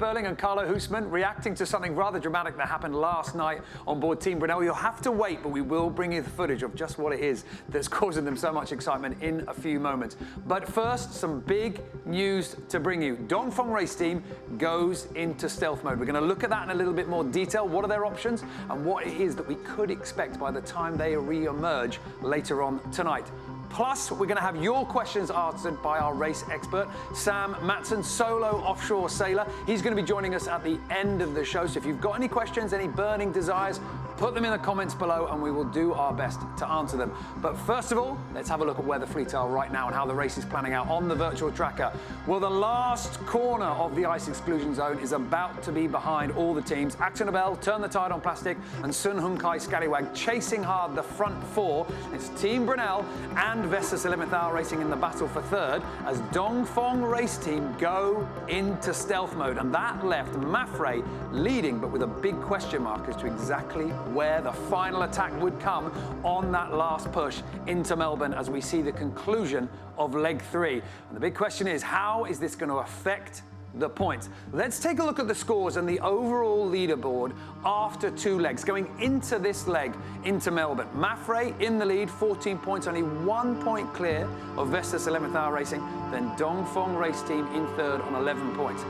Burling and Carlo Hoosman reacting to something rather dramatic that happened last night on board Team Brunel. You'll have to wait, but we will bring you the footage of just what it is that's causing them so much excitement in a few moments. But first, some big news to bring you. Dongfeng Race Team goes into stealth mode. We're going to look at that in a little bit more detail. What are their options and what it is that we could expect by the time they re-emerge later on tonight. Plus, we're going to have your questions answered by our race expert, Sam Matson, solo offshore sailor. He's going to be joining us at the end of the show. So if you've got any questions, any burning desires, put them in the comments below and we will do our best to answer them. But first of all, let's have a look at where the fleet are right now and how the race is planning out on the virtual tracker. Well, the last corner of the ice exclusion zone is about to be behind all the teams. Axel Nobel, Turn the Tide on Plastic, and Sun Hunkai Scallywag chasing hard the front four. It's Team Brunel and Vestas 11th Hour Racing in the battle for third as Dongfeng Race Team go into stealth mode. And that left Mafre leading, but with a big question mark as to exactly where the final attack would come on that last push into Melbourne as we see the conclusion of leg 3. And the big question is, how is this going to affect the points? Let's take a look at the scores and the overall leaderboard after 2 legs. Going into this leg into Melbourne, Mafre in the lead, 14 points, only 1 point clear of Vestas 11th Hour Racing. Then Dongfeng Race Team in third on 11 points.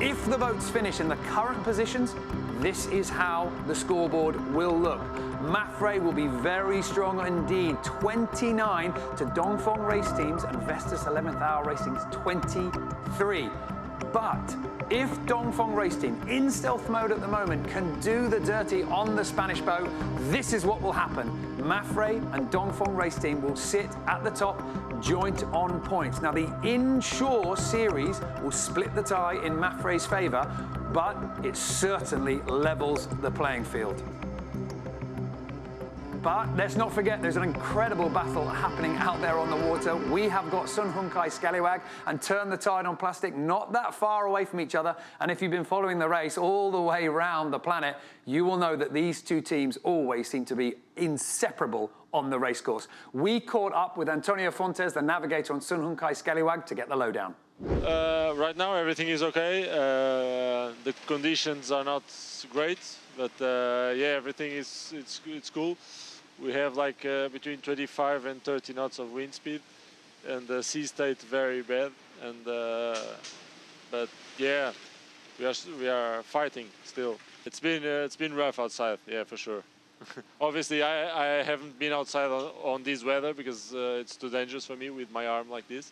If the votes finish in the current positions, this is how the scoreboard will look. Mafre will be very strong indeed, 29 to Dongfeng Race Teams and Vestas 11th Hour Racing's 23. But if Dongfeng Race Team, in stealth mode at the moment, can do the dirty on the Spanish boat, this is what will happen. Mafre and Dongfeng Race Team will sit at the top, joint on points. Now, the inshore series will split the tie in Mafre's favour, but it certainly levels the playing field. But let's not forget, there's an incredible battle happening out there on the water. We have got Sun Hunkai Scallywag and Turn the Tide on Plastic not that far away from each other. And if you've been following the race all the way around the planet, you will know that these two teams always seem to be inseparable on the racecourse. We caught up with Antonio Fontes, the navigator on Sun Hunkai Scallywag, to get the lowdown. Right now everything is okay. The conditions are not great, but yeah, everything is it's cool. We have like between 25 and 30 knots of wind speed, and the sea state very bad. And but yeah, we are fighting still. It's been rough outside, yeah, for sure. Obviously, I haven't been outside on this weather because it's too dangerous for me with my arm like this.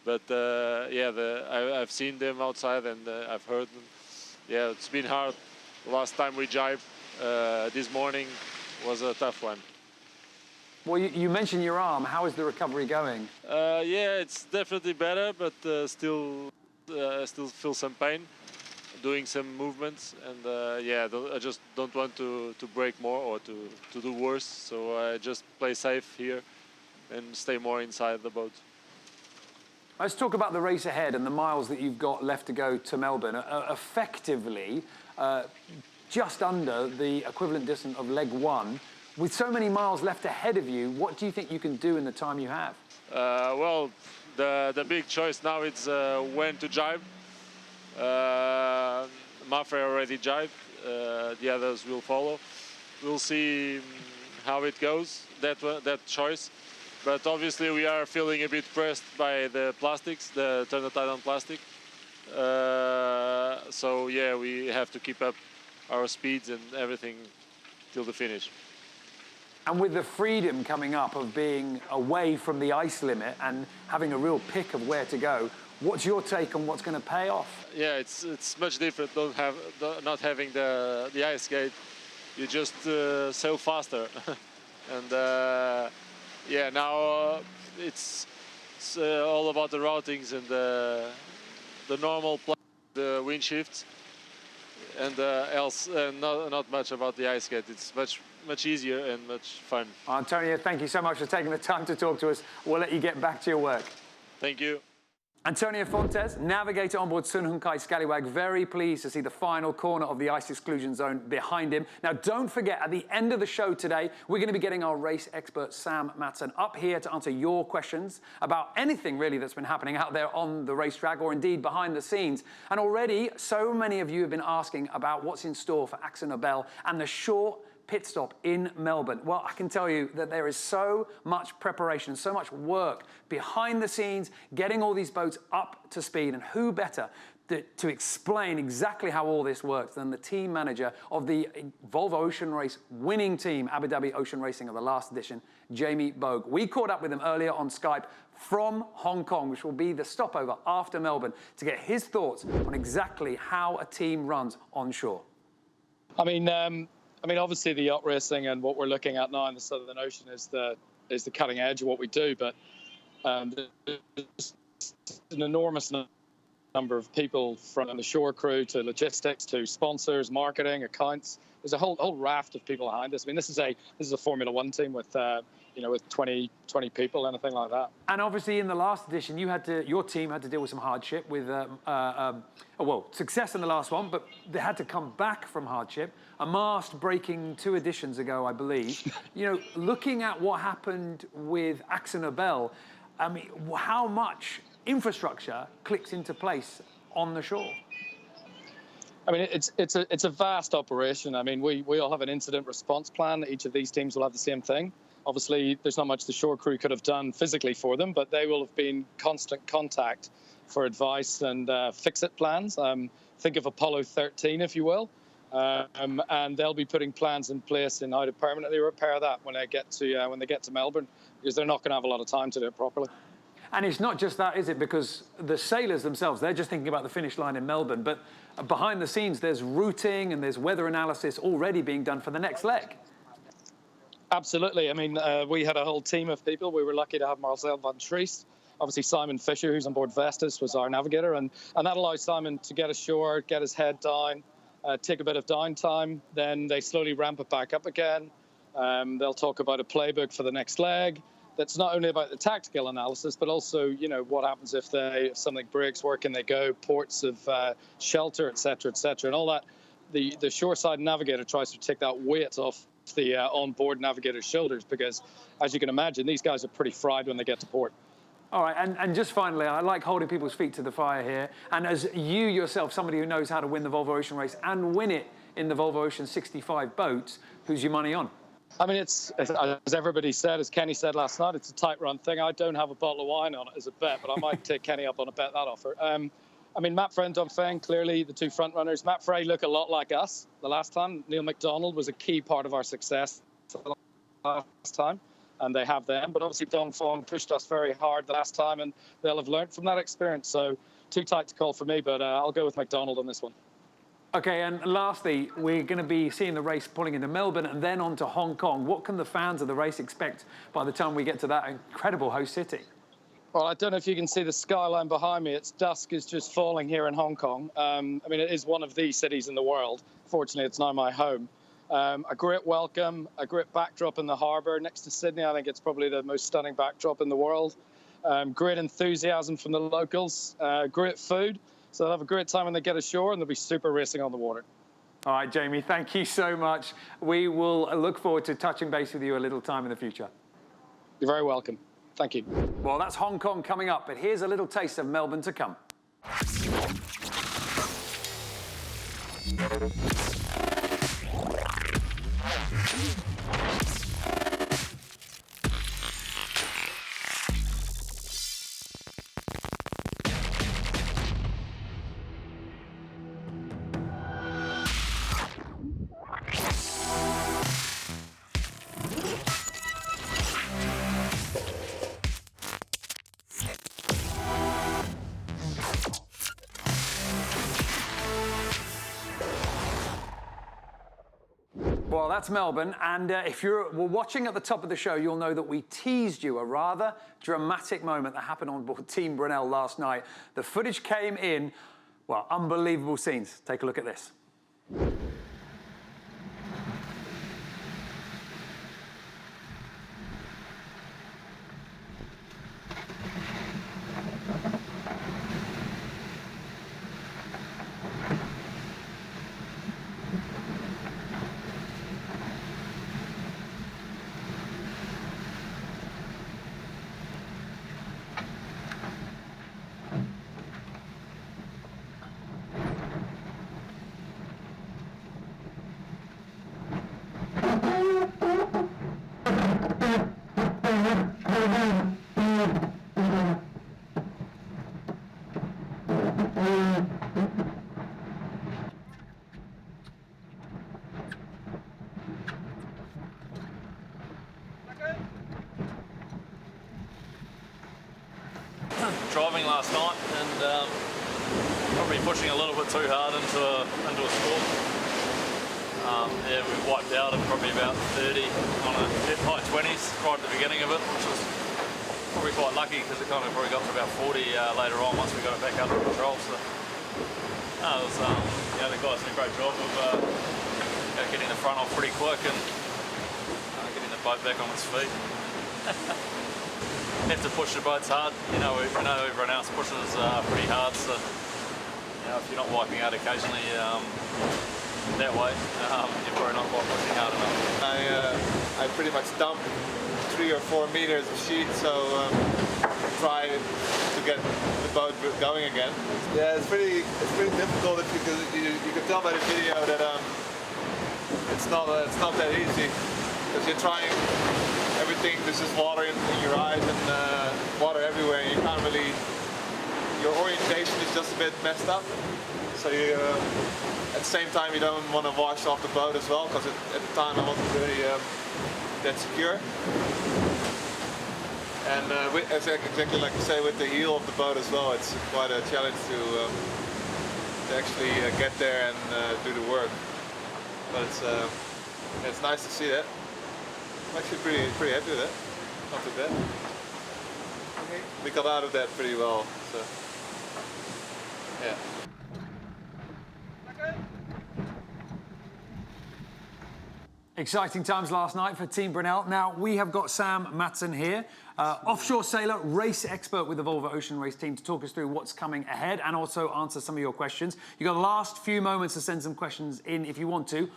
But yeah, I've seen them outside and I've heard them. Yeah, it's been hard. Last time we jibed this morning was a tough one. Well, you mentioned your arm. How is the recovery going? Yeah, it's definitely better, but still feel some pain doing some movements. And yeah, I just don't want to break more or to do worse. So I just play safe here and stay more inside the boat. Let's talk about the race ahead and the miles that you've got left to go to Melbourne. Effectively, just under the equivalent distance of leg 1. With so many miles left ahead of you, what do you think you can do in the time you have? Well, the big choice now is when to jibe. Mafre already jibed. The others will follow. We'll see how it goes, that choice. But obviously we are feeling a bit pressed by the plastics, the Turn the Tide on Plastic. So yeah, we have to keep up our speeds and everything till the finish. And with the freedom coming up of being away from the ice limit and having a real pick of where to go, what's your take on what's going to pay off? Yeah, it's much different not having the ice gate. You just sail faster. And yeah, now it's all about the routings and the normal the wind shifts, and else not much about the ice skate. It's much easier and much fun. Antonio, thank you so much for taking the time to talk to us. We'll let you get back to your work. Thank you. Antonio Fontes, navigator on board Sun Hunkai Scallywag, very pleased to see the final corner of the ice exclusion zone behind him. Now, don't forget, at the end of the show today, we're going to be getting our race expert, Sam Matson, up here to answer your questions about anything really that's been happening out there on the racetrack or indeed behind the scenes. And already, so many of you have been asking about what's in store for Axel Nobel and the short pit stop in Melbourne. Well, I can tell you that there is so much preparation, so much work behind the scenes, getting all these boats up to speed, and who better to explain exactly how all this works than the team manager of the Volvo Ocean Race winning team, Abu Dhabi Ocean Racing of the last edition, Jamie Bogue. We caught up with him earlier on Skype from Hong Kong, which will be the stopover after Melbourne, to get his thoughts on exactly how a team runs onshore. I mean, obviously the yacht racing and what we're looking at now in the Southern Ocean is the cutting edge of what we do. But there's an enormous number of people, from the shore crew to logistics to sponsors, marketing, accounts. There's a whole raft of people behind this. I mean, this is a Formula One team with with 20 people, anything like that. And obviously, in the last edition, your team had to deal with some hardship with, success in the last one, but they had to come back from hardship. A mast breaking 2 editions ago, I believe. Looking at what happened with Axel Nobel, I mean, how much infrastructure clicks into place on the shore? I mean, it's a vast operation. I mean, we all have an incident response plan. Each of these teams will have the same thing. Obviously, there's not much the shore crew could have done physically for them, but they will have been constant contact for advice and fix-it plans. Think of Apollo 13, if you will. And they'll be putting plans in place in how to permanently repair that when they get to Melbourne, because they're not going to have a lot of time to do it properly. And it's not just that, is it? Because the sailors themselves, they're just thinking about the finish line in Melbourne. But behind the scenes, there's routing and there's weather analysis already being done for the next leg. Absolutely. I mean, we had a whole team of people. We were lucky to have Marcel van Triest. Obviously, Simon Fisher, who's on board Vestas, was our navigator. And that allows Simon to get ashore, get his head down, take a bit of downtime. Then they slowly ramp it back up again. They'll talk about a playbook for the next leg. That's not only about the tactical analysis, but also, what happens if something breaks, where can they go, ports of shelter, et cetera, and all that. The shoreside navigator tries to take that weight off the on-board navigator's shoulders, because, as you can imagine, these guys are pretty fried when they get to port. All right, and just finally, I like holding people's feet to the fire here. And as you yourself, somebody who knows how to win the Volvo Ocean Race and win it in the Volvo Ocean 65 boats, who's your money on? I mean, it's, as everybody said, as Kenny said last night, it's a tight run thing. I don't have a bottle of wine on it as a bet, but I might take Kenny up on a bet that offer. I mean, Matt Frey and Doug Feng, clearly the two front runners. Matt Frey look a lot like us the last time. Neil McDonald was a key part of our success the last time, and they have them. But obviously, Don Fong pushed us very hard the last time, and they'll have learned from that experience. So too tight to call for me, but I'll go with McDonald on this one. Okay, and lastly, we're going to be seeing the race pulling into Melbourne and then on to Hong Kong. What can the fans of the race expect by the time we get to that incredible host city? Well, I don't know if you can see the skyline behind me. It's dusk is just falling here in Hong Kong. I mean, it is one of the cities in the world. Fortunately, it's now my home. A great welcome, a great backdrop in the harbour. Next to Sydney, I think it's probably the most stunning backdrop in the world. Great enthusiasm from the locals, great food. So they'll have a great time when they get ashore, and they'll be super racing on the water. All right, Jamie, thank you so much. We will look forward to touching base with you a little time in the future. You're very welcome. Thank you. Well, that's Hong Kong coming up, but here's a little taste of Melbourne to come. Well, that's Melbourne, and if you're watching at the top of the show, you'll know that we teased you a rather dramatic moment that happened on board Team Brunel last night. The footage came in, well, unbelievable scenes. Take a look at this. driving last night and probably pushing a little bit too hard into a squall. Yeah, we wiped out at probably about 30 on a high 20s right at the beginning of it, which was probably quite lucky because it kind of probably got to about 40 later on once we got it back under control. So it was, the guys did a great job of getting the front off pretty quick and getting the boat back on its feet. Have to push the boats hard. We know everyone else pushes pretty hard, so if you're not wiping out occasionally that way, you're probably not quite pushing hard enough. I pretty much dumped 3 or 4 meters of sheet, so try to get the boat going again. Yeah, it's pretty difficult because you can tell by the video that it's not that easy because you're trying everything. There's just water in your eyes and water everywhere. And you can't really. Your orientation is just a bit messed up. So you, at the same time, you don't want to wash off the boat as well because at the time I wasn't really that secure. And exactly like you say, with the heel of the boat as well, it's quite a challenge to actually get there and do the work. But it's nice to see that. I'm actually pretty happy with it. Not too bad. Okay. We got out of that pretty well. So yeah. Exciting times last night for Team Brunel. Now, we have got Sam Matson here, offshore sailor, race expert with the Volvo Ocean Race team, to talk us through what's coming ahead and also answer some of your questions. You've got the last few moments to send some questions in if you want to.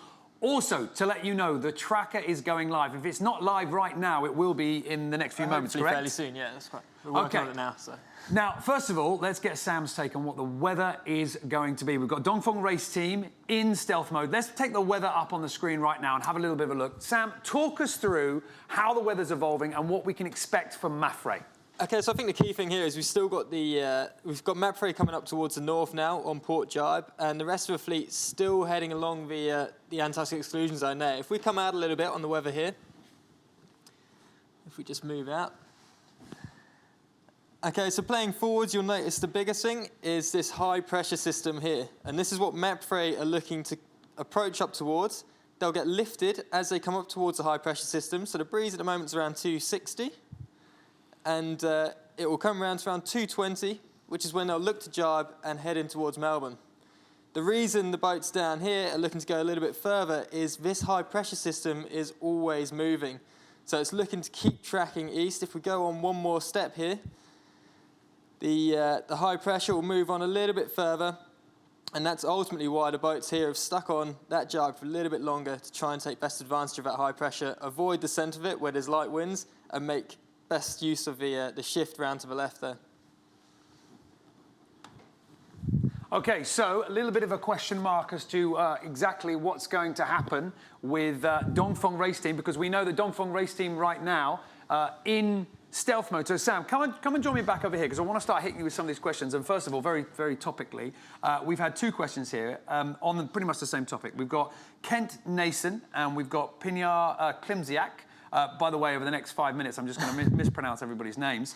Also, to let you know, the tracker is going live. If it's not live right now, it will be in the next few moments, correct? Fairly soon, yeah, that's right. We're working on it now, so. Now, first of all, let's get Sam's take on what the weather is going to be. We've got Dongfeng Race Team in stealth mode. Let's take the weather up on the screen right now and have a little bit of a look. Sam, talk us through how the weather's evolving and what we can expect from Mafre. Okay, so I think the key thing here is we've still got we've got Mafre coming up towards the north now on port jibe, and the rest of the fleet still heading along the Antarctic exclusion zone there. If we come out a little bit on the weather here, if we just move out. Okay, so playing forwards, you'll notice the biggest thing is this high pressure system here, and this is what Mafre are looking to approach up towards. They'll get lifted as they come up towards the high pressure system. So the breeze at the moment is around 260. And it will come around to around 220, which is when they'll look to jibe and head in towards Melbourne. The reason the boats down here are looking to go a little bit further is this high pressure system is always moving. So it's looking to keep tracking east. If we go on one more step here, the high pressure will move on a little bit further, and that's ultimately why the boats here have stuck on that jibe for a little bit longer to try and take best advantage of that high pressure, avoid the centre of it where there's light winds, and make best use of the shift round to the left there. Okay, so a little bit of a question mark as to exactly what's going to happen with Dongfeng Race Team, because we know the Dongfeng Race Team right now in stealth mode. So Sam, come and join me back over here, because I want to start hitting you with some of these questions. And first of all, very, very topically, we've had 2 questions here on pretty much the same topic. We've got Kent Nason and we've got Pinar Klimziak. By the way, over the next 5 minutes, I'm just going to mispronounce everybody's names.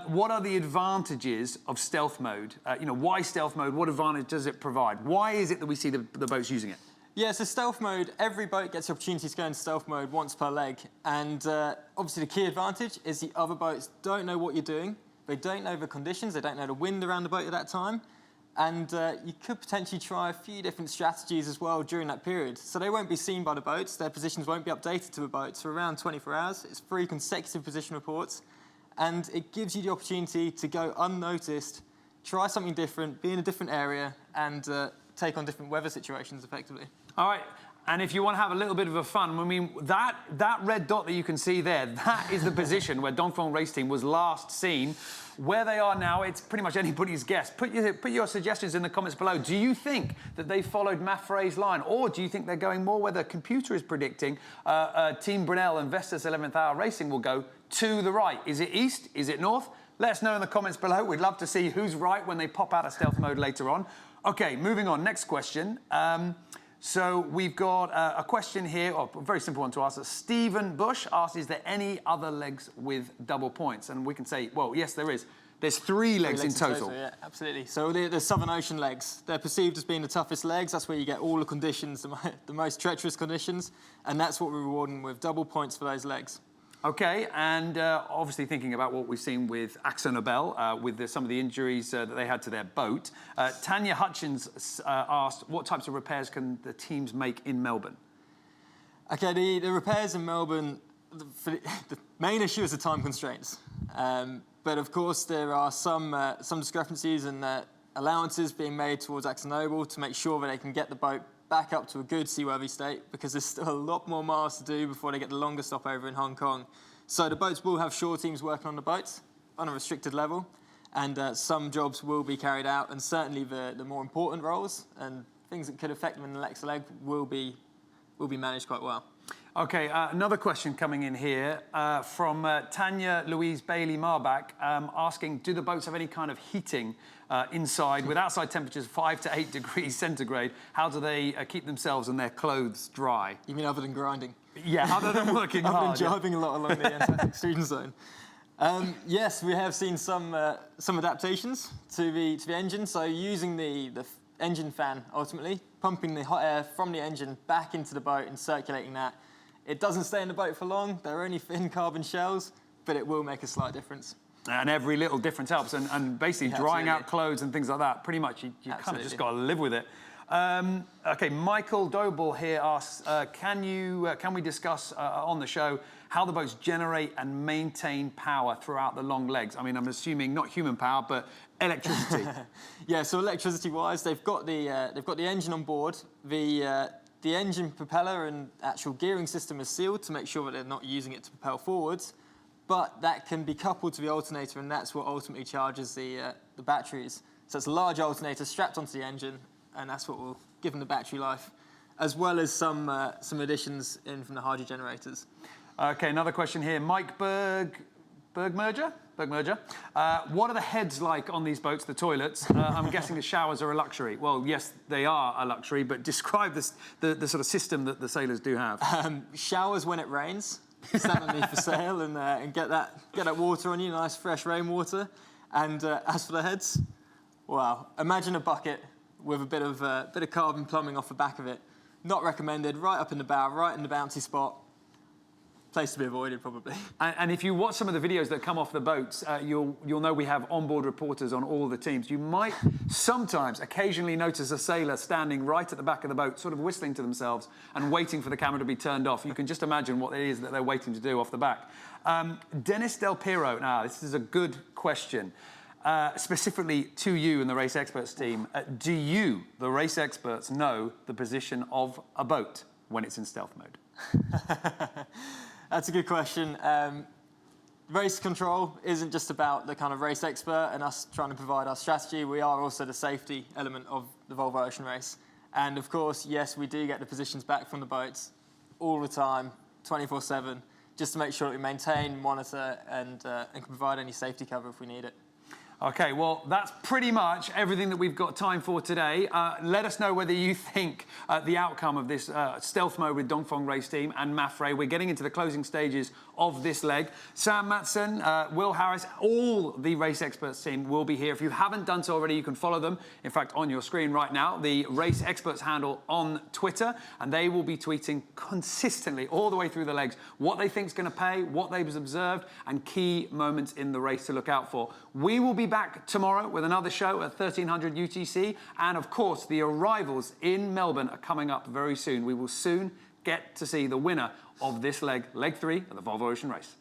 What are the advantages of stealth mode? Why stealth mode? What advantage does it provide? Why is it that we see the boats using it? Yeah, so stealth mode, every boat gets the opportunity to go into stealth mode once per leg. And obviously the key advantage is the other boats don't know what you're doing. They don't know the conditions. They don't know the wind around the boat at that time. And you could potentially try a few different strategies as well during that period. So they won't be seen by the boats. Their positions won't be updated to the boats for around 24 hours. It's 3 consecutive position reports. And it gives you the opportunity to go unnoticed, try something different, be in a different area, and take on different weather situations effectively. All right. And if you want to have a little bit of a fun, I mean, that red dot that you can see there, that is the position where Dongfeng Race Team was last seen. Where they are now, it's pretty much anybody's guess. Put your suggestions in the comments below. Do you think that they followed Mafre's line, or do you think they're going more where the computer is predicting Team Brunel and Vestas 11th Hour Racing will go to the right? Is it east? Is it north? Let us know in the comments below. We'd love to see who's right when they pop out of stealth mode later on. Okay, moving on. Next question. So we've got a question here, a very simple one to ask. Stephen Bush asks, is there any other legs with double points? And we can say, well, yes, there is. There's three legs in total. Yeah, absolutely. So the Southern Ocean legs, they're perceived as being the toughest legs. That's where you get all the conditions, the most treacherous conditions, and that's what we're rewarding with double points for those legs. Okay, and obviously thinking about what we've seen with Axel Nobel, with some of the injuries that they had to their boat, Tanya Hutchins asked, what types of repairs can the teams make in Melbourne? Okay, the repairs in Melbourne, the main issue is the time constraints. But of course, there are some discrepancies and allowances being made towards Axel Nobel to make sure that they can get the boat back up to a good seaworthy state, because there's still a lot more miles to do before they get the longer stopover in Hong Kong. So the boats will have shore teams working on the boats on a restricted level, and some jobs will be carried out, and certainly the more important roles and things that could affect them in the next leg will be managed quite well. Okay, another question coming in here from Tanya Louise Bailey Marbach, asking, do the boats have any kind of heating inside with outside temperatures 5 to 8 degrees centigrade? How do they keep themselves and their clothes dry? You mean other than grinding? Yeah, other than working hard. Other than driving a lot along the Antarctic extrusion zone. Yes, we have seen some adaptations to the engine. So using the engine fan, ultimately, pumping the hot air from the engine back into the boat and circulating that. It doesn't stay in the boat for long. They're only thin carbon shells, but it will make a slight difference. And every little difference helps. And basically drying out clothes and things like that, pretty much you kind of just got to live with it. Okay, Michael Doble here asks, can we discuss on the show how the boats generate and maintain power throughout the long legs? I mean, I'm assuming not human power, but electricity. Yeah, so electricity-wise, they've got the engine on board. The engine propeller and actual gearing system is sealed to make sure that they're not using it to propel forwards, but that can be coupled to the alternator, and that's what ultimately charges the batteries. So it's a large alternator strapped onto the engine, and that's what will give them the battery life, as well as some additions in from the hydro generators. Okay, another question here. Mike Bergmerger? What are the heads like on these boats, the toilets? I'm guessing the showers are a luxury. Well, yes, they are a luxury, but describe the sort of system that the sailors do have. Showers when it rains. Stand underneath the sail and get that water on you, nice fresh rainwater. And as for the heads, wow, imagine a bucket with a bit of carbon plumbing off the back of it. Not recommended. Right up in the bow, right in the bouncy spot. Place to be avoided, probably. And if you watch some of the videos that come off the boats, you'll know we have onboard reporters on all the teams. You might sometimes occasionally notice a sailor standing right at the back of the boat, sort of whistling to themselves and waiting for the camera to be turned off. You can just imagine what it is that they're waiting to do off the back. Dennis Del Piero, now this is a good question, specifically to you and the Race Experts team. Do you, the race experts, know the position of a boat when it's in stealth mode? That's a good question. Race control isn't just about the kind of race expert and us trying to provide our strategy. We are also the safety element of the Volvo Ocean Race. And of course, yes, we do get the positions back from the boats all the time, 24/7, just to make sure that we maintain, monitor, and can provide any safety cover if we need it. Okay, well, that's pretty much everything that we've got time for today. Let us know whether you think the outcome of this stealth mode with Dongfeng race team and Mafre. We're getting into the closing stages of this leg. Sam Matson, Will Harris, all the Race Experts team will be here. If you haven't done so already, you can follow them. In fact, on your screen right now, the Race Experts handle on Twitter, and they will be tweeting consistently all the way through the legs what they think is going to pay, what they've observed, and key moments in the race to look out for. We will be back tomorrow with another show at 1300 UTC, and of course the arrivals in Melbourne are coming up very soon. We will soon get to see the winner of this leg 3 of the Volvo Ocean Race.